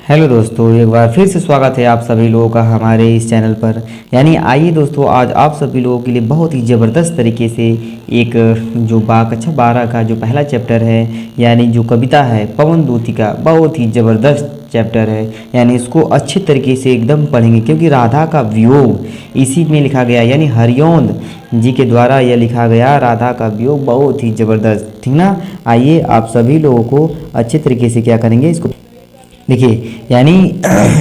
Hello दोस्तों, एक बार फिर से स्वागत है आप सभी लोगों का हमारे इस चैनल पर। यानी आइए दोस्तों, आज आप सभी लोगों के लिए बहुत ही ज़बरदस्त तरीके से एक जो कक्षा 12 का जो पहला चैप्टर है, यानी जो कविता है पवन दूती का, बहुत ही ज़बरदस्त चैप्टर है। यानी इसको अच्छे तरीके से एकदम पढ़ेंगे, क्योंकि राधा का वियोग इसी में लिखा गया, यानी हरिओंद जी के द्वारा यह लिखा गया राधा का वियोग बहुत ही ज़बरदस्त, ठीक ना। आइए आप सभी लोगों को अच्छे तरीके से क्या करेंगे, इसको देखिए। यानी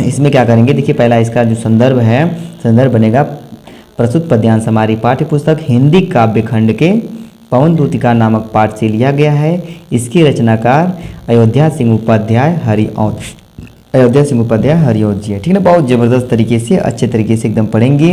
इसमें क्या करेंगे, देखिए पहला इसका जो संदर्भ है, संदर्भ बनेगा प्रस्तुत पद्यांश हमारी पाठ्य पुस्तक हिंदी काव्य खंड के पवन दूतिका नामक पाठ से लिया गया है। इसके रचनाकार अयोध्या सिंह उपाध्याय हरिओंद जी है, ठीक ना। बहुत ज़बरदस्त तरीके से अच्छे तरीके से एकदम पढ़ेंगे,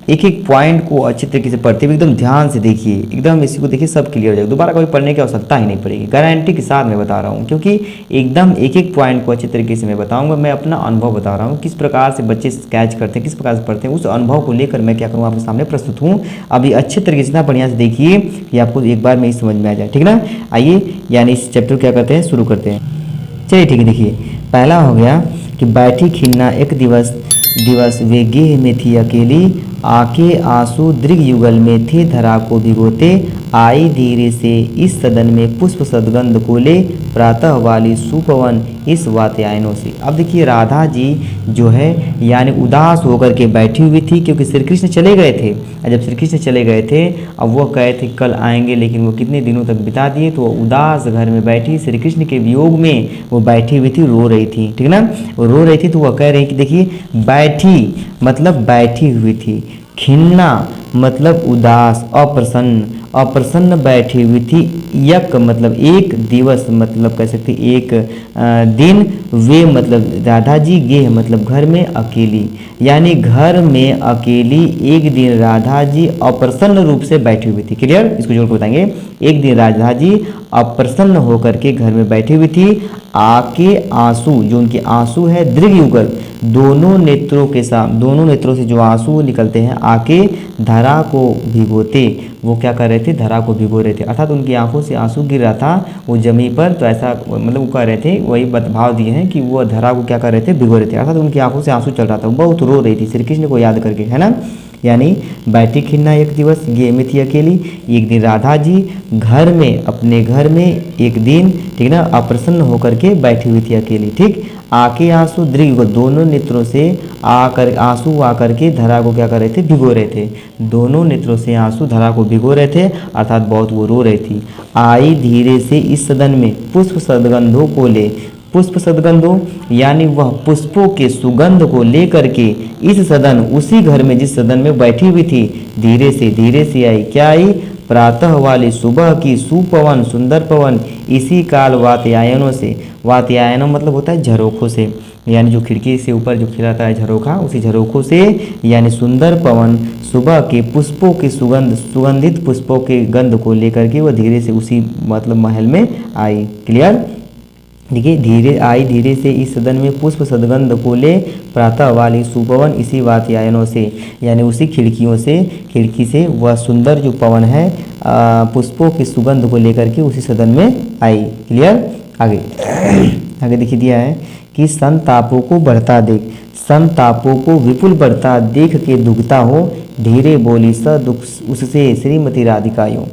एक एक पॉइंट को अच्छे तरीके से पढ़ते हुए एकदम ध्यान से देखिए, एकदम इसी को देखिए, सब क्लियर हो जाएगा। दोबारा कभी पढ़ने की आवश्यकता ही नहीं पड़ेगी, गारंटी के साथ मैं बता रहा हूँ, क्योंकि एकदम एक एक पॉइंट को अच्छे तरीके से मैं बताऊँगा। मैं अपना अनुभव बता रहा हूँ, किस प्रकार से बच्चे कैच करते हैं, किस प्रकार से पढ़ते हैं, उस अनुभव को लेकर मैं क्या करूँ, आपके सामने प्रस्तुत हूँ। अभी अच्छे तरीके से इतना बढ़िया से देखिए कि आपको एक बार में ही समझ में आ जाए, ठीक ना। आइए, यानी इस चैप्टर को क्या करते हैं, शुरू करते हैं। चलिए ठीक है, देखिए पहला हो गया कि बैठी खिन्ना एक दिवस वे गेह में थी अकेली, आंखें आंसू दृग युगल में थे धरा को भिगोते, आई धीरे से इस सदन में पुष्प सदगंध को ले, प्रातः वाली सुपवन इस वात्यायनों से। अब देखिए राधा जी जो है यानी उदास होकर के बैठी हुई थी, क्योंकि श्री कृष्ण चले गए थे। और जब श्री कृष्ण चले गए थे, अब वो कहे थे कल आएंगे, लेकिन वो कितने दिनों तक बिता दिए, तो वो उदास घर में बैठी श्री कृष्ण के वियोग में वो बैठी हुई थी, रो रही थी, ठीक ना। वो रो रही थी, तो वह कह रही कि देखिए बैठी मतलब बैठी हुई थी, खिन्ना मतलब उदास, अप्रसन्न बैठी हुई थी, यक मतलब एक, दिवस मतलब कह सकते एक दिन, वे मतलब राधा जी, गेह मतलब घर में अकेली, यानी घर में अकेली एक दिन राधा जी अप्रसन्न रूप से बैठी हुई थी। क्लियर, इसको जोड़ कर बताएंगे। एक दिन राधा जी अप्रसन्न होकर के घर में बैठी हुई थी, आके आंसू, जो उनके आंसू है दृग युगल, दोनों नेत्रों के साथ, दोनों नेत्रों से जो आंसू निकलते हैं, आके धरा को भिगोते, वो क्या कर रहे थे, धरा को भिगो रहे थे, अर्थात उनकी आंखों से आंसू गिर रहा था वो जमीन पर। तो ऐसा मतलब वो कह रहे थे, वही भाव दिए हैं कि वो धरा को क्या कर रहे थे, भिगो रहे थे, अर्थात उनकी आंखों से आंसू चल रहा था, वो बहुत रो रही थी श्री कृष्ण को याद करके, है ना। यानी बैठी खिन्ना एक दिवस गेह में थी अकेली, एक दिन राधा जी घर में, अपने घर में एक दिन, ठीक ना, अप्रसन्न होकर के बैठी हुई थी अकेली, ठीक। आके आंसू दृग, दोनों नेत्रों से आकर आंसू आकर के धरा को क्या कर रहे थे, भिगो रहे थे, दोनों नेत्रों से आंसू धरा को भिगो रहे थे, अर्थात बहुत वो रो रही थी। आई धीरे से इस सदन में पुष्प सदगंधों को ले, पुष्प सदगंधों यानी वह पुष्पों के सुगंध को लेकर के इस सदन, उसी घर में जिस सदन में बैठी हुई थी, धीरे से आई, क्या आई, प्रातः वाली सुबह की सुपवन सुंदर पवन, इसी काल वात्यायनों से, वात्यायनों मतलब होता है झरोखों से, यानी जो खिड़की से ऊपर जो खिलाता है झरोखा, उसी झरोखों से, यानी सुंदर पवन सुबह के पुष्पों की सुगंध, सुगंधित पुष्पों के गंध को लेकर के वह धीरे से उसी मतलब महल में आई। क्लियर, देखिए धीरे से इस सदन में पुष्प सदगंध को ले, प्रातः वाली सुपवन इसी वात्यायनों से, यानी उसी खिड़की से वह सुंदर जो पवन है पुष्पों की सुगंध को लेकर के उसी सदन में आई। क्लियर, आगे देखिए दिया है कि संतापों को बढ़ता देख, संतापों को विपुल बढ़ता देख के दुखता हो, धीरे बोली स दुख उससे श्रीमती राधिका यूं,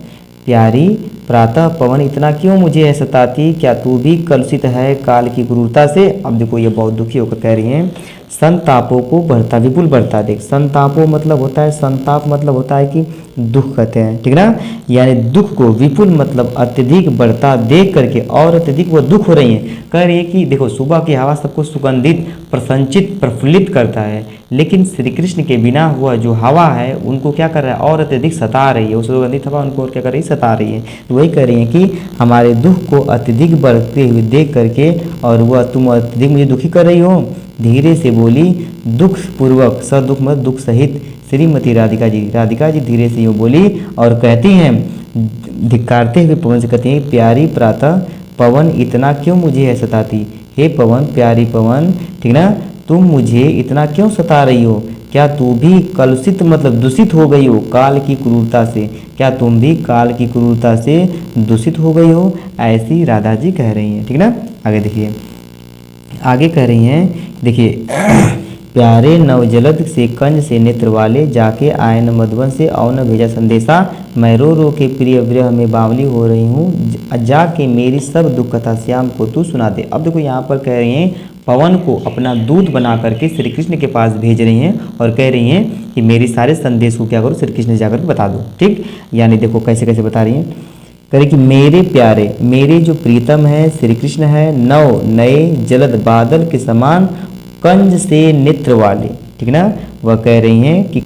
प्यारी प्रातः पवन इतना क्यों मुझे सताती, क्या तू भी कलुषित है काल की क्रूरता से। अब देखो ये बहुत दुखी होकर कह रही हैं, संतापों को बढ़ता विपुल बढ़ता देख, संतापों मतलब होता है, संताप मतलब होता है कि दुख कहते हैं, ठीक ना। यानी दुख को विपुल मतलब अत्यधिक बढ़ता देख करके, और अत्यधिक वो दुख हो रही हैं, कह रही है कि देखो सुबह की हवा सबको सुगंधित प्रसन्नचित प्रफुल्लित करता है, लेकिन श्री कृष्ण के बिना हुआ जो हवा है उनको क्या कर रहा है, और अत्यधिक सता रही है, वो सुगंधित हवा उनको और क्या कर रही है, सता रही है। तो वही कह रही है कि हमारे दुख को अत्यधिक बढ़ते हुए देख करके, और वह तुम अत्यधिक मुझे दुखी कर रही हो, धीरे से बोली दुख पूर्वक, सदुख मत दुख सहित, श्रीमती राधिका जी धीरे से यूँ बोली और कहती हैं, धिक्कारते हुए पवन से कहती हैं, प्यारी प्रातः पवन इतना क्यों मुझे है सताती, हे पवन प्यारी पवन, ठीक ना, तुम मुझे इतना क्यों सता रही हो, क्या तू भी कलुषित मतलब दूषित हो गई हो काल की क्रूरता से, क्या तुम भी काल की क्रूरता से दूषित हो गई हो, ऐसी राधा जी कह रही हैं, ठीक ना। आगे देखिए, आगे कह रही हैं, देखिए प्यारे नवजलद से कंज से नेत्र वाले, जाके आए न मधुबन से और न भेजा संदेशा, मैं रो रो के प्रिय विरह में बावली हो रही हूँ, जाके मेरी सब दुख कथा श्याम को तू सुना दे। अब देखो यहाँ पर कह रही हैं पवन को अपना दूत बना करके श्री कृष्ण के पास भेज रही हैं और कह रही हैं कि मेरी सारे संदेश को क्या करो श्री कृष्ण जाकर बता दो। ठीक, यानी देखो कैसे कैसे बता रही हैं, करे कि मेरे प्यारे, मेरे जो प्रीतम है श्री कृष्ण है, नव नए जलद बादल के समान कंज से नेत्र वाले। ठीक ना, वह कह रही हैं कि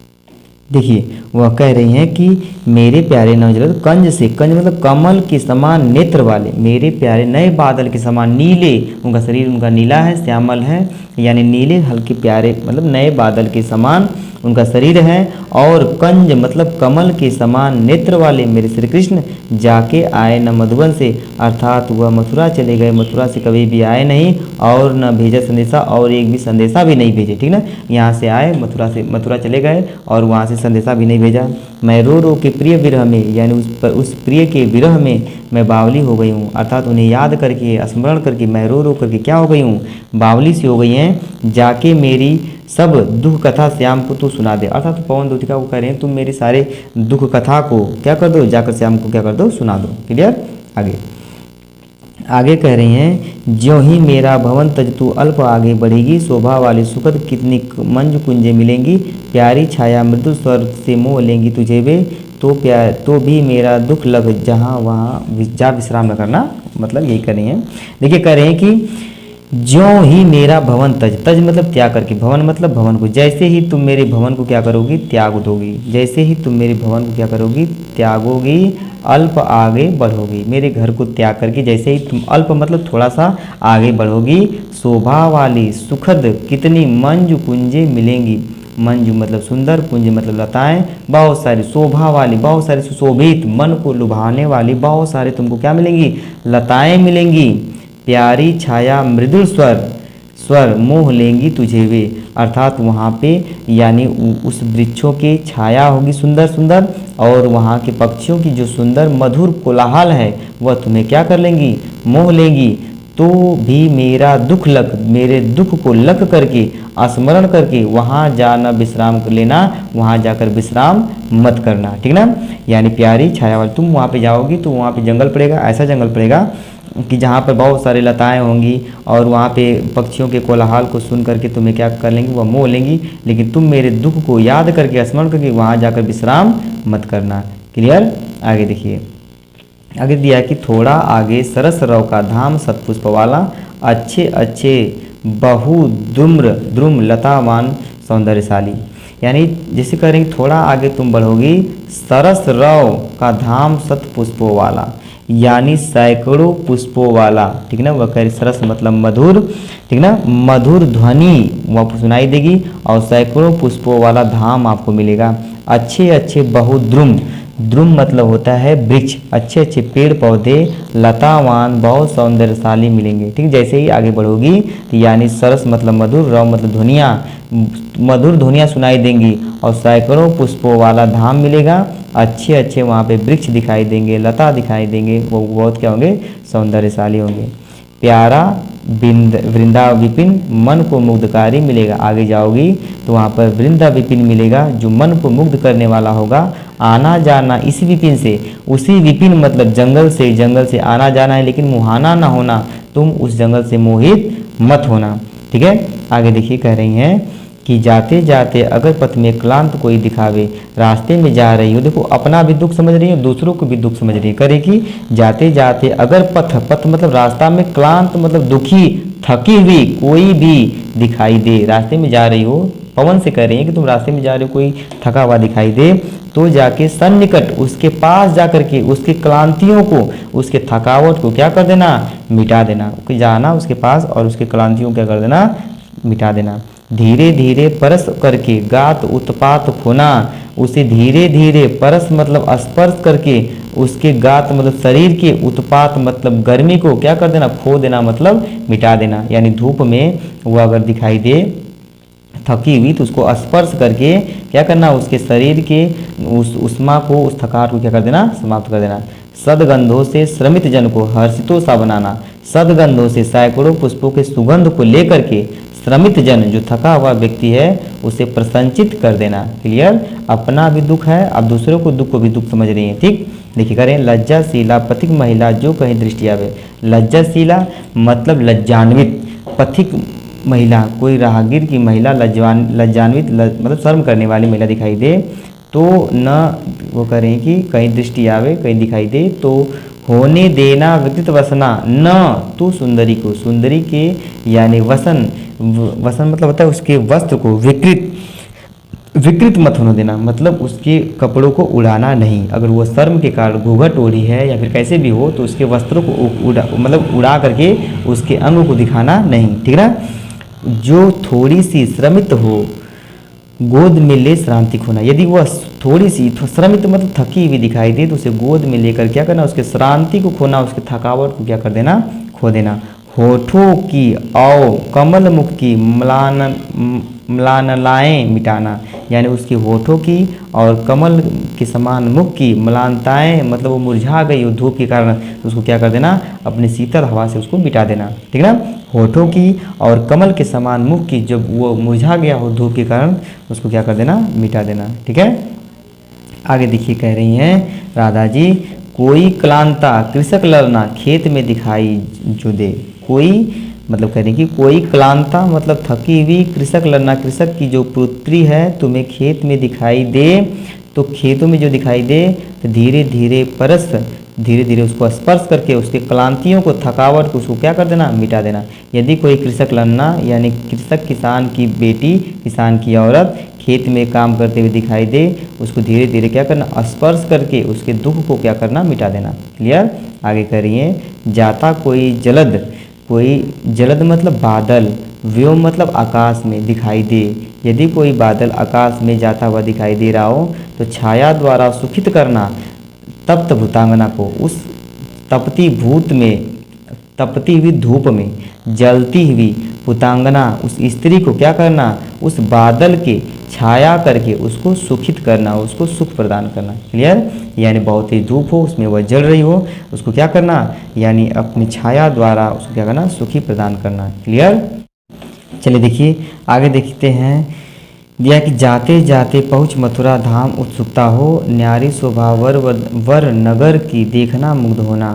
देखिए वह कह रही हैं कि मेरे प्यारे नवजलद कंज से, कंज मतलब कमल के समान नेत्र वाले, मेरे प्यारे नए बादल के समान नीले, उनका शरीर उनका नीला है, श्यामल है, यानी नीले हल्के प्यारे मतलब नए बादल के समान उनका शरीर है, और कंज मतलब कमल के समान नेत्र वाले मेरे श्री कृष्ण जाके आए न मधुबन से, अर्थात वह मथुरा चले गए, मथुरा से कभी भी आए नहीं और न भेजा संदेशा, और एक भी संदेशा भी नहीं भेजे। ठीक ना, यहाँ से आए मथुरा चले गए और वहाँ से संदेशा भी नहीं भेजा। मैं रो रो के प्रिय विरह में, यानी उस प्रिय के विरह में मैं बावली हो गई हूँ, अर्थात उन्हें याद करके स्मरण करके मैं रो रो करके क्या हो गई हूँ, बावली सी हो गई हैं। जाके मेरी सब दुख कथा श्याम को तू सुना दे, अर्थात पवन दूतिका को कह रहे हैं तुम मेरी सारे दुख कथा को क्या कर दो, जाकर श्याम को क्या कर दो, सुना दो। क्लियर। आगे कह रही हैं, ज्यों ही मेरा भवन तज तू अल्प आगे बढ़ेगी, शोभा वाली सुखद कितनी मंजु कुंजे मिलेंगी, प्यारी छाया मृदु स्वर से मोह लेंगी तुझे वे, तो भी मेरा दुख लग जहाँ वहाँ जा विश्राम न करना। मतलब यही कर रही हैं। देखिए कह रहे हैं कि ज्यों ही मेरा भवन तज, तज मतलब त्याग करके, भवन मतलब भवन को, जैसे ही तुम मेरे भवन को क्या करोगी, त्याग दोगी, जैसे ही तुम मेरे भवन को क्या करोगी, त्यागोगी, अल्प आगे बढ़ोगी, मेरे घर को त्याग करके जैसे ही तुम अल्प मतलब थोड़ा सा आगे बढ़ोगी, शोभा वाली सुखद कितनी मंजु कुंजे मिलेंगी, मंजु मतलब सुंदर, कुंज मतलब लताएं, बहुत सारी शोभा वाली, बहुत सारी सुशोभित मन को लुभाने वाली बहुत सारे तुमको क्या मिलेंगी, लताएं मिलेंगी, प्यारी छाया मृदुल स्वर मोह लेंगी तुझे वे, अर्थात वहाँ पे यानी उस वृक्षों की छाया होगी सुंदर सुंदर, और वहाँ के पक्षियों की जो सुंदर मधुर कोलाहल है वह तुम्हें क्या कर लेंगी, मोह लेंगी, तो भी मेरा दुख लग, मेरे दुख को लग करके स्मरण करके वहाँ जाना विश्राम कर लेना, वहाँ जाकर विश्राम मत करना। ठीक ना, यानी प्यारी छाया वाली, तुम वहाँ पे जाओगी तो वहाँ पे जंगल पड़ेगा, ऐसा जंगल पड़ेगा कि जहाँ पर बहुत सारे लताएं होंगी और वहाँ पे पक्षियों के कोलाहल को सुन करके तुम्हें क्या कर लेंगी, वह मोह लेंगी, लेकिन तुम मेरे दुख को याद करके स्मरण करके वहाँ जाकर विश्राम मत करना। क्लियर। आगे देखिए, आगे दिया कि थोड़ा आगे सरस रव का धाम सतपुष्प वाला, अच्छे अच्छे बहु द्रुम लतावान सौंदर्यशाली, यानी जैसे कह रहे हैं थोड़ा आगे तुम बढ़ोगी, सरस रव का धाम सतपुष्पों वाला, यानी सैकड़ों पुष्पों वाला। ठीक ना, वह कह सरस मतलब मधुर, ठीक ना, मधुर ध्वनि वह सुनाई देगी और सैकड़ों पुष्पों वाला धाम आपको मिलेगा। अच्छे अच्छे बहुद्रुम, द्रुम मतलब होता है वृक्ष, अच्छे अच्छे पेड़ पौधे लतावान बहुत सौंदर्यशाली मिलेंगे। ठीक, जैसे ही आगे बढ़ोगी यानी सरस मतलब मधुर, रव मतलब ध्वनियाँ, मधुर ध्वनियाँ सुनाई देंगी और सैकड़ों पुष्पों वाला धाम मिलेगा, अच्छे अच्छे वहाँ पे वृक्ष दिखाई देंगे, लता दिखाई देंगे, वो बहुत क्या होंगे, सौंदर्यशाली होंगे। प्यारा वृंदा विपिन मन को मुग्धकारी मिलेगा, आगे जाओगी तो वहाँ पर वृंदा विपिन मिलेगा जो मन को मुग्ध करने वाला होगा। आना जाना इस विपिन से, उसी विपिन मतलब जंगल से आना जाना है, लेकिन मुहाना ना होना, तुम उस जंगल से मोहित मत होना। ठीक है, आगे देखिए कह रही हैं कि जाते जाते अगर पथ में क्लांत कोई दिखावे, रास्ते में जा रही हो, देखो अपना भी दुख समझ रही हो, दूसरों को भी दुख समझ रही है, करे कि जाते जाते अगर पथ मतलब रास्ता में, क्लांत मतलब दुखी थकी हुई कोई भी दिखाई दे, रास्ते में जा रही हो, पवन से कह रही है कि तुम रास्ते में जा रहे हो, कोई थका हुआ दिखाई दे, तो जाके सन्निकट उसके पास जा करके उसके क्लांतियों को, उसके थकावट को क्या कर देना, मिटा देना, जाना उसके पास और उसके क्लांतियों को क्या कर देना, मिटा देना। धीरे धीरे परस करके गात उत्पात खोना, उसे धीरे धीरे परस मतलब स्पर्श करके उसके गात मतलब शरीर के, उत्पात मतलब गर्मी को क्या कर देना, खो देना मतलब मिटा देना। यानी धूप में वो अगर दिखाई दे थकी हुई तो उसको स्पर्श करके क्या करना, उसके शरीर के उस उष्मा को, उस थकान को क्या कर देना, समाप्त कर देना। सदगंधों से श्रमित जन को हर्षितों सा बनाना, सदगंधों से सैकड़ों पुष्पों के सुगंध को लेकर के श्रमित जन जो थका हुआ व्यक्ति है उसे प्रसन्नचित कर देना। क्लियर। अपना भी दुख है, अब दूसरों को दुख को भी दुख समझ रही है। ठीक, देखिए करें। लज्जाशीला पथिक महिला जो कहीं दृष्टि आवे। लज्जाशीला मतलब लज्जान्वित, पथिक महिला कोई राहगीर की महिला लज्जान्वित मतलब शर्म करने वाली महिला दिखाई दे तो न वो करें कि कहीं दृष्टि आवे, कहीं दिखाई दे तो होने देना विकृत वसना, न तो सुंदरी को, सुंदरी के यानी वसन, वसन मतलब होता है उसके वस्त्र को विकृत मत होने देना, मतलब उसके कपड़ों को उड़ाना नहीं। अगर वो शर्म के कारण घूंघट ओढ़ी है या फिर कैसे भी हो तो उसके वस्त्रों को उड़ा करके उसके अंग को दिखाना नहीं। ठीक ना। जो थोड़ी सी श्रमित हो गोद में ले श्रांति खोना, यदि वह थोड़ी सी श्रमित मतलब थकी हुई दिखाई दे तो उसे गोद में लेकर क्या करना, उसके श्रांति को खोना, उसके थकावट को क्या कर देना, खो देना। होठों की और कमल मुख की म्लानताएं मिटाना, यानी उसके होठों की और कमल के समान मुख की म्लानताएं मतलब वो मुरझा गई हो धूप के कारण, उसको क्या कर देना, अपने शीतल हवा से उसको मिटा देना। ठीक ना। होठों की और कमल के समान मुख की जब वो मुरझा गया हो धूप के कारण उसको क्या कर देना, मिटा देना। ठीक है। आगे देखिए कह रही हैं राधा जी, कोई क्लांता कृषक लड़ना खेत में दिखाई जो दे। कोई मतलब कह रही कि कोई क्लांता मतलब थकी हुई कृषक लड़ना, कृषक की जो पुत्री है तुम्हें खेत में दिखाई दे तो खेतों में जो दिखाई दे तो धीरे धीरे उसको स्पर्श करके उसके क्लांतियों को, थकावट को उसको क्या कर देना, मिटा देना। यदि कोई कृषक लड़ना यानी कृषक किसान की बेटी, किसान की औरत खेत में काम करते हुए दिखाई दे उसको धीरे धीरे क्या करना, स्पर्श करके उसके दुख को क्या करना, मिटा देना। क्लियर। आगे कह रही है, जाता कोई जलद मतलब बादल, व्योम मतलब आकाश में दिखाई दे। यदि कोई बादल आकाश में जाता हुआ दिखाई दे रहा हो तो छाया द्वारा सुखित करना तप्त भूतांगना को, उस तपती हुई धूप में जलती हुई भूतांगना उस स्त्री को क्या करना, उस बादल के छाया करके उसको सुखित करना, उसको सुख प्रदान करना। क्लियर। यानी बहुत ही धूप हो उसमें वह जल रही हो उसको क्या करना, यानी अपनी छाया द्वारा उसको क्या करना, सुखी प्रदान करना। क्लियर। चलिए देखिए आगे देखते हैं, दिया कि जाते जाते पहुँच मथुरा धाम उत्सुकता हो, न्यारी शोभा वर नगर की देखना मुग्ध होना,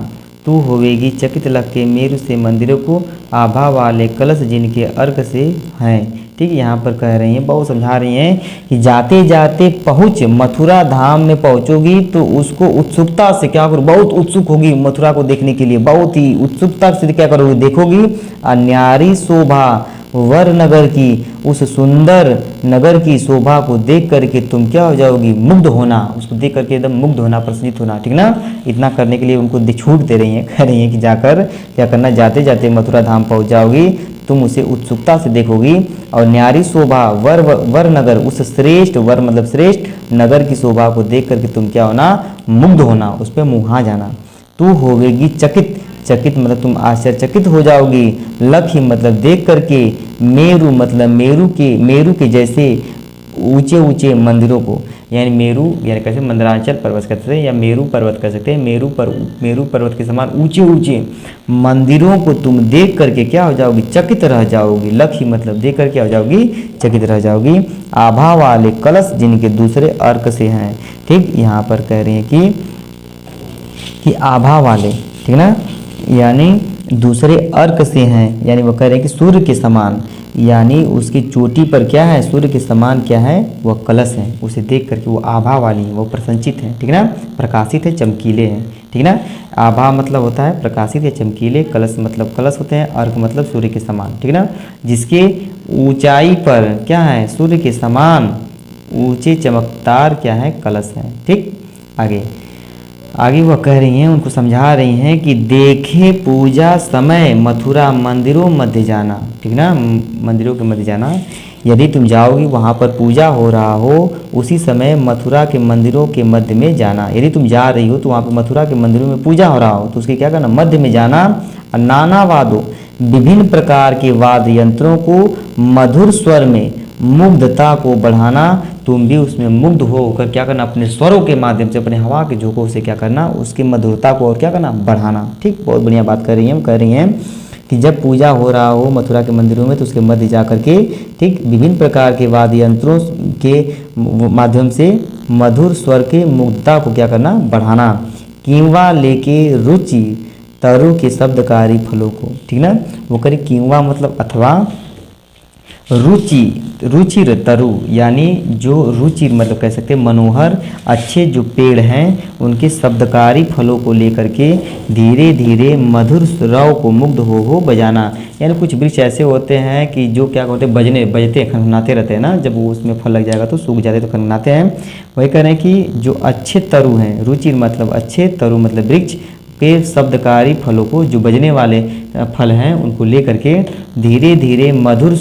तू होवेगी चकित लग के मेरु से मंदिरों को, आभा वाले कलश जिनके अर्क से हैं। ठीक, यहाँ पर कह रही हैं, बहुत समझा रही हैं कि जाते जाते पहुँच मथुरा धाम में पहुँचोगी तो उसको उत्सुकता से क्या करो, बहुत उत्सुक होगी मथुरा को देखने के लिए, बहुत ही उत्सुकता से क्या करोगी, देखोगी। न्यारी शोभा वर नगर की, उस सुंदर नगर की शोभा को देख करके तुम क्या हो जाओगी, मुग्ध होना, उसको देख करके एकदम मुग्ध होना, प्रसन्नित होना। ठीक ना। इतना करने के लिए उनको छूट दे रही हैं, कह रही हैं कि जाकर क्या करना, जाते जाते मथुरा धाम पहुंच जाओगी तुम उसे उत्सुकता से देखोगी। और न्यारी शोभा वर नगर, उस श्रेष्ठ, वर मतलब श्रेष्ठ नगर की शोभा को देख करके तुम क्या होना, मुग्ध होना, उस पर मुहा जाना। तू होवेगी चकित मतलब तुम आश्चर्यचकित हो जाओगी। लक्ष्य मतलब देख करके, मेरु मतलब मेरु के जैसे ऊंचे ऊंचे मंदिरों को, यानी मेरु यानी कैसे मंदरांचल पर्वत कह सकते हैं या मेरु पर्वत कह सकते हैं, मेरु पर्वत के समान ऊंचे ऊंचे मंदिरों को तुम देख करके क्या हो जाओगी, चकित रह जाओगी। लक्ष्य मतलब देख कर क्या हो जाओगी, चकित रह जाओगी। आभा वाले कलश जिनके दूसरे अर्क से हैं। ठीक, यहाँ पर कह रहे हैं कि आभा वाले, ठीक ना, यानी दूसरे अर्क से हैं, यानी वो कह रहे हैं कि सूर्य के समान, यानी उसकी चोटी पर क्या है, सूर्य के समान क्या है, वह कलश है। उसे देख करके वो आभा वाली है, वो प्रसन्नचित है। ठीक ना। प्रकाशित है, चमकीले हैं। ठीक ना। आभा मतलब होता है प्रकाशित या चमकीले, कलश मतलब कलश होते हैं, अर्क मतलब सूर्य के समान। ठीक ना। जिसके ऊंचाई पर क्या है, सूर्य के समान ऊंचे चमकदार क्या है, कलश है। ठीक। आगे वह कह रही हैं, उनको समझा रही हैं कि देखे पूजा समय मथुरा मंदिरों मध्य जाना। ठीक ना। मंदिरों के मध्य जाना, यदि तुम जाओगी वहाँ पर पूजा हो रहा हो उसी समय मथुरा के मंदिरों के मध्य में जाना। यदि तुम जा रही हो तो वहाँ पर मथुरा के मंदिरों में पूजा हो रहा हो तो उसके क्या करना, मध्य में जाना। और नाना वादों, विभिन्न प्रकार के वाद्य यंत्रों को मधुर स्वर में मुग्धता को बढ़ाना, तुम भी उसमें मुग्ध होकर क्या करना, अपने स्वरों के माध्यम से, अपने हवा के झोंकों से क्या करना, उसकी मधुरता को और क्या करना, बढ़ाना। ठीक, बहुत बढ़िया बात कर रही हैं, कह रही हैं कि जब पूजा हो रहा हो मथुरा के मंदिरों में तो उसके मध्य जा करके ठीक विभिन्न प्रकार के वाद्य यंत्रों के माध्यम से मधुर स्वर के मुग्धता को क्या करना, बढ़ाना। कींवा लेके रुचि तरु के शब्दकारी फलों को, ठीक ना, वो करे कींवा मतलब अथवा रुचि, रुचिर तरु यानी जो रुचि मतलब कह सकते हैं मनोहर अच्छे जो पेड़ हैं उनके शब्दकारी फलों को लेकर के धीरे धीरे मधुर रव को मुग्ध हो बजाना। यानी कुछ वृक्ष ऐसे होते हैं कि जो क्या होते हैं, बजते खनखनाते रहते हैं ना, जब वो उसमें फल लग जाएगा तो सूख जाते तो खनखनाते हैं। वही कह रहे हैं कि जो अच्छे तरु हैं, रुचिर मतलब अच्छे, तरु मतलब वृक्ष के शब्दकारी फलों को, जो बजने वाले फल हैं उनको लेकर के धीरे धीरे मधुर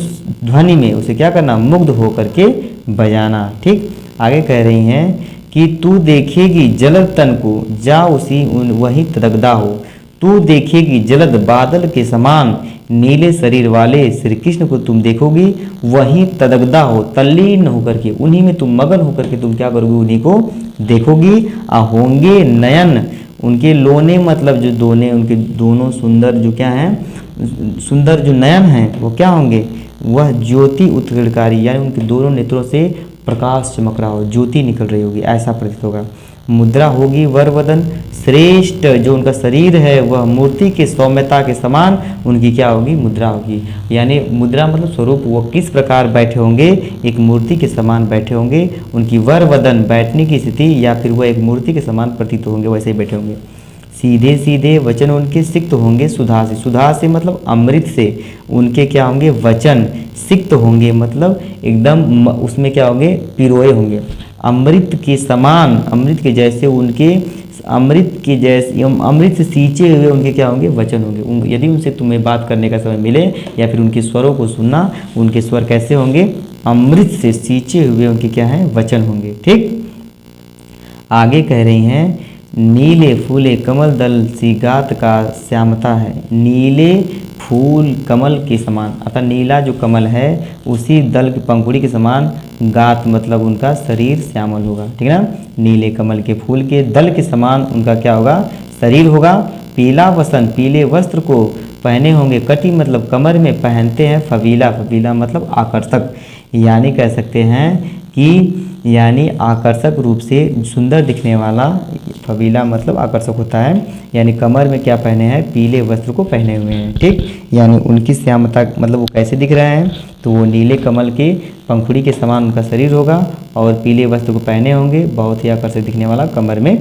ध्वनि में उसे क्या करना, मुग्ध हो करके बजाना। ठीक, आगे कह रही हैं कि तू देखेगी जलद तन को जा उसी वही तदगदा हो, तू देखेगी जलद बादल के समान नीले शरीर वाले श्री कृष्ण को तुम देखोगी वहीं तदगदा हो, तल्लीन होकर के उन्हीं में तुम मगन होकर के तुम क्या करोगी, उन्हीं को देखोगी। होंगे नयन उनके लोने मतलब जो दोने, उनके दोनों सुंदर जो क्या हैं, सुंदर जो नयन हैं वो क्या होंगे, वह ज्योति उत्कीर्णकारी यानी उनके दोनों नेत्रों से प्रकाश चमक रहा हो, ज्योति निकल रही होगी, ऐसा प्रतीत होगा। मुद्रा होगी वरवदन श्रेष्ठ, जो उनका शरीर है वह मूर्ति के सौम्यता के समान उनकी क्या होगी, मुद्रा होगी। यानी मुद्रा मतलब स्वरूप, वो किस प्रकार बैठे होंगे, एक मूर्ति के समान बैठे होंगे। उनकी वरवदन बैठने की स्थिति या फिर वह एक मूर्ति के समान प्रतीत होंगे, वैसे ही बैठे होंगे। सीधे सीधे वचन उनके सिक्त होंगे सुधा से, सुधा से मतलब अमृत से उनके क्या होंगे, वचन सिक्त होंगे मतलब एकदम उसमें क्या होंगे, पिरोए होंगे। अमृत के समान, अमृत के जैसे उनके, अमृत के जैसे अमृत से सींचे हुए उनके क्या होंगे, वचन होंगे। यदि उनसे तुम्हें बात करने का समय मिले या फिर उनके स्वरों को सुनना, उनके स्वर कैसे होंगे, अमृत से सींचे हुए उनके क्या हैं, वचन होंगे। ठीक, आगे कह रही हैं नीले फूले कमल दल सी गात का श्यामता है, नीले फूल कमल के समान, अतः नीला जो कमल है उसी दल की पंखुड़ी के समान, गात मतलब उनका शरीर श्यामल होगा। ठीक है ना, नीले कमल के फूल के दल के समान उनका क्या होगा, शरीर होगा। पीला वसन पीले वस्त्र को पहने होंगे, कटी मतलब कमर में पहनते हैं, फवीला, फवीला मतलब आकर्षक, यानी कह सकते हैं कि यानी आकर्षक रूप से सुंदर दिखने वाला, फवीला मतलब आकर्षक होता है। यानी कमर में क्या पहने हैं, पीले वस्त्र को पहने हुए हैं। ठीक, यानी उनकी श्यामता मतलब वो कैसे दिख रहे हैं, तो वो नीले कमल के पंखुड़ी के समान उनका शरीर होगा और पीले वस्त्र को पहने होंगे, बहुत ही आकर्षक दिखने वाला। कमर में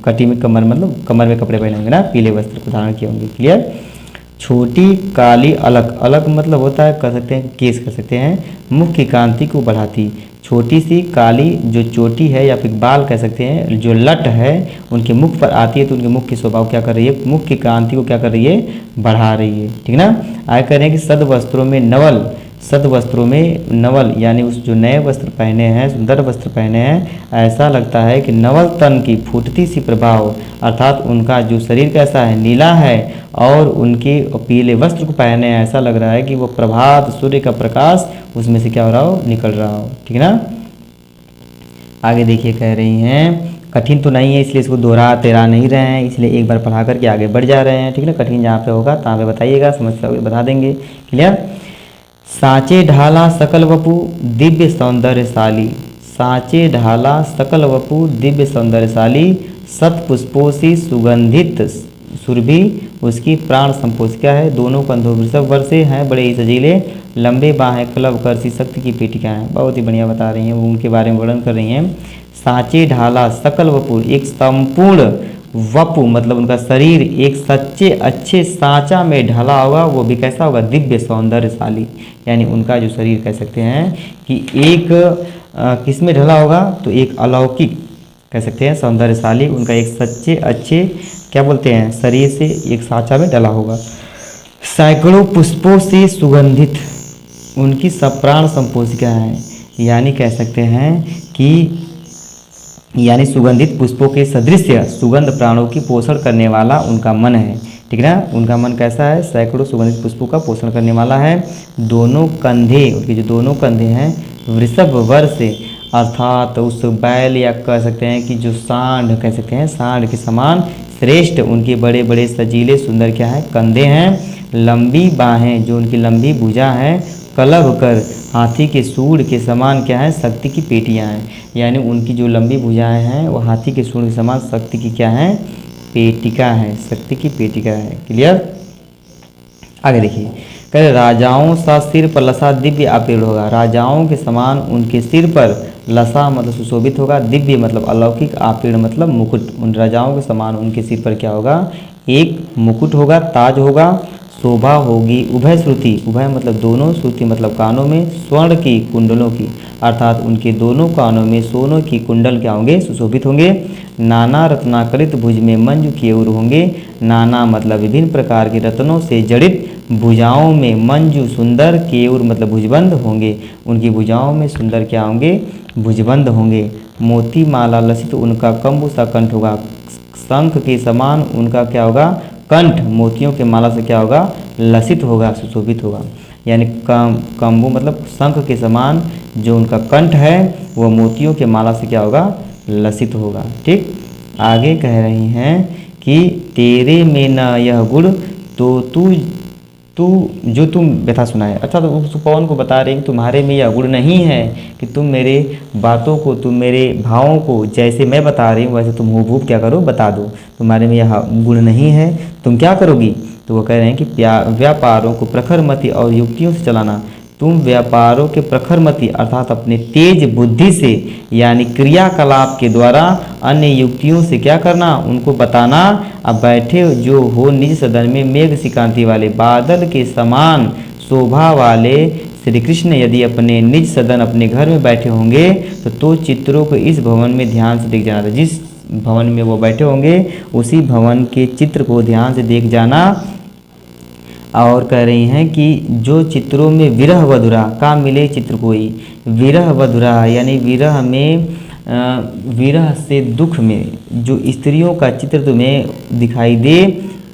कटी में कमर मतलब कमर में कपड़े पहने होंगे ना, पीले वस्त्र को धारण किए होंगे। क्लियर। छोटी काली अलग, अलग मतलब होता है, कह सकते हैं केस, कर सकते हैं, मुख की कांति को बढ़ाती। छोटी सी काली जो चोटी है या फिर बाल कह सकते हैं, जो लट है उनके मुख पर आती है तो उनके मुख की स्वभाव क्या कर रही है, मुख की कांति को क्या कर रही है, बढ़ा रही है। ठीक ना। आगे कह रहे हैं कि सद वस्त्रों में नवल, सद वस्त्रों में नवल यानी उस जो नए वस्त्र पहने हैं, सुंदर वस्त्र पहने हैं, ऐसा लगता है कि नवल तन की फूटती सी प्रभाव, अर्थात उनका जो शरीर कैसा है, नीला है और उनके पीले वस्त्र को पहने हैं, ऐसा लग रहा है कि वो प्रभात सूर्य का प्रकाश उसमें से क्या हो रहा हो, निकल रहा हो। ठीक है ना। आगे देखिए कह रही हैं, कठिन तो नहीं है इसलिए इसको दोहरा तेरा नहीं रहे हैं, इसलिए एक बार पढ़ा करके आगे बढ़ जा रहे हैं। ठीक है ना। कठिन जहाँ पे होगा तहाँ पे बताइएगा, समस्या बता देंगे। क्लियर। साँचे ढाला सकल वपु दिव्य सौंदर्यशाली, साँचे ढाला सकल वपु दिव्य सौंदर्यशाली, सत पुष्पों सुगंधित सुरभि उसकी प्राण संपोषिका है। दोनों कंधों वृषभ वर्षे हैं, बड़े ही सजीले, लंबे बाहें क्लब करसी शक्ति की पेटिका हैं। बहुत ही बढ़िया बता रही हैं, वो उनके बारे में वर्णन कर रही हैं। साँचे ढाला सकल वपु, एक संपूर्ण वपु मतलब उनका शरीर एक सच्चे अच्छे सांचा में ढला होगा, वो भी कैसा होगा, दिव्य सौंदर्यशाली, यानी उनका जो शरीर कह सकते हैं कि एक किस में ढला होगा, तो एक अलौकिक कह सकते हैं सौंदर्यशाली, उनका एक सच्चे अच्छे क्या बोलते हैं शरीर से एक सांचा में डला होगा। सैकड़ों पुष्पों से सुगंधित उनकी सप्राण संपोषिका है, यानी कह सकते हैं कि यानी सुगंधित पुष्पों के सदृश सुगंध प्राणों की पोषण करने वाला उनका मन है। ठीक है ना। उनका मन कैसा है, सैकड़ों सुगंधित पुष्पों का पोषण करने वाला है। दोनों कंधे, उनके जो दोनों कंधे हैं वृषभ वर्ष अर्थात उस बैल या कह सकते हैं कि जो सांड कह सकते हैं, सांड के समान श्रेष्ठ उनके बड़े बड़े सजीले सुंदर क्या है कंधे हैं, लंबी बाहें जो उनकी लंबी भुजा है, कलभ कर हाथी के सूंड के समान क्या है शक्ति की पेटियां हैं, यानी उनकी जो लंबी भुजाएं हैं वो हाथी के सूंड के समान शक्ति की क्या है पेटिका है, शक्ति की पेटिका है। क्लियर। आगे देखिए कह राजाओं सा सिर पर लसा दिव्य आपेड़ होगा, राजाओं के समान उनके सिर पर लसा मतलब सुशोभित होगा, दिव्य मतलब अलौकिक, आपेड़ मतलब मुकुट, उन राजाओं के समान उनके सिर पर क्या होगा एक मुकुट होगा, ताज होगा, शोभा होगी उभय श्रुति, उभय मतलब दोनों, श्रुति मतलब कानों में, स्वर्ण की कुंडलों की अर्थात उनके दोनों कानों में सोनों की कुंडल क्या होंगे सुशोभित होंगे, नाना रत्नाकरित भुज में मंजू केयूर होंगे, नाना मतलब विभिन्न प्रकार के रत्नों से जड़ित भुजाओं में मंजू सुंदर, केयूर मतलब भुजबंद होंगे, उनकी भुजाओं में सुंदर क्या होंगे भुजबंद होंगे, मोती माला लसित उनका कंबु सा कंठ होगा, शंख के समान उनका क्या होगा कंठ मोतियों के माला से क्या होगा लसित होगा सुशोभित होगा, यानी कंबु मतलब शंख के समान जो उनका कंठ है वो मोतियों के माला से क्या होगा लसित होगा। ठीक। आगे कह रही हैं कि तेरे में न यह गुण तो तू जो तुम व्यथा सुनाए, अच्छा तो उस पवन को बता रही तुम्हारे में यह गुण नहीं है कि तुम मेरे बातों को, तुम मेरे भावों को जैसे मैं बता रही हूँ वैसे तुम हूबहू क्या करो बता दो, तुम्हारे में यह गुण नहीं है, तुम क्या करोगी। तो वो कह रहे हैं कि व्यापारों को प्रखर मति और युक्तियों से चलाना, तुम व्यापारों के प्रखर मति अर्थात अपने तेज बुद्धि से यानी क्रियाकलाप के द्वारा अन्य युक्तियों से क्या करना उनको बताना। अब बैठे जो हो निज सदन में मेघ सी कांति वाले बादल के समान शोभा वाले श्री कृष्ण यदि अपने निज सदन अपने घर में बैठे होंगे तो चित्रों को इस भवन में ध्यान से देख जाना था, जिस भवन में वो बैठे होंगे उसी भवन के चित्र को ध्यान से देख जाना। और कह रही हैं कि जो चित्रों में विरह वधुरा का मिले चित्र कोई, विरह वधुरा यानी विरह में विरह से दुख में जो स्त्रियों का चित्र तुम्हें दिखाई दे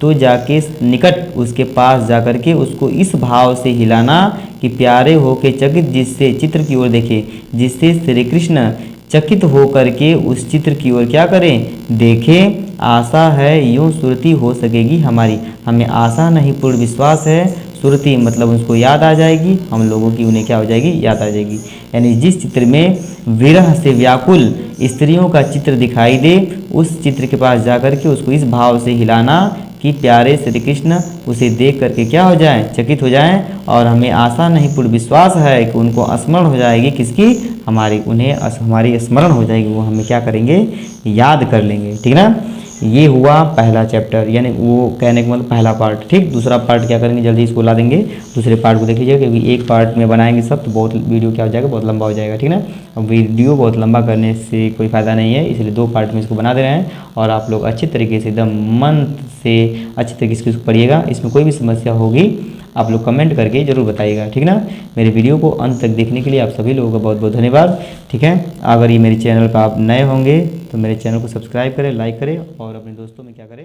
तो जाके निकट उसके पास जाकर के उसको इस भाव से हिलाना कि प्यारे होके चकित जिससे चित्र की ओर देखे, जिससे श्री कृष्ण चकित हो करके उस चित्र की ओर क्या करें देखें। आशा है यूँ सुरती हो सकेगी हमारी, हमें आशा नहीं पूर्ण विश्वास है, सुरती मतलब उसको याद आ जाएगी, हम लोगों की उन्हें क्या हो जाएगी याद आ जाएगी। यानी जिस चित्र में विरह से व्याकुल स्त्रियों का चित्र दिखाई दे उस चित्र के पास जाकर के उसको इस भाव से हिलाना कि प्यारे श्री कृष्ण उसे देख करके क्या हो जाएं चकित हो जाएं, और हमें आशा नहीं पूर्ण विश्वास है कि उनको स्मरण हो जाएगी किसकी हमारी, उन्हें हमारी स्मरण हो जाएगी, वो हमें क्या करेंगे याद कर लेंगे। ठीक ना। ये हुआ पहला चैप्टर यानी वो कहने का मतलब पहला पार्ट। ठीक। दूसरा पार्ट क्या करेंगे जल्दी इसको ला देंगे, दूसरे पार्ट को देख लीजिए क्योंकि एक पार्ट में बनाएंगे सब तो बहुत वीडियो क्या हो जाएगा बहुत लंबा हो जाएगा। ठीक ना। अब वीडियो बहुत लंबा करने से कोई फ़ायदा नहीं है, इसलिए 2 पार्ट में इसको बना दे रहे हैं और आप लोग अच्छी तरीके से एकदम मन से अच्छी तरीके से इसको पढ़िएगा। इसमें कोई भी समस्या होगी आप लोग कमेंट करके ज़रूर बताइएगा। ठीक ना। मेरे वीडियो को अंत तक देखने के लिए आप सभी लोगों का बहुत बहुत धन्यवाद। ठीक है। अगर ये मेरे चैनल पर आप नए होंगे तो मेरे चैनल को सब्सक्राइब करें, लाइक करें और अपने दोस्तों में क्या करें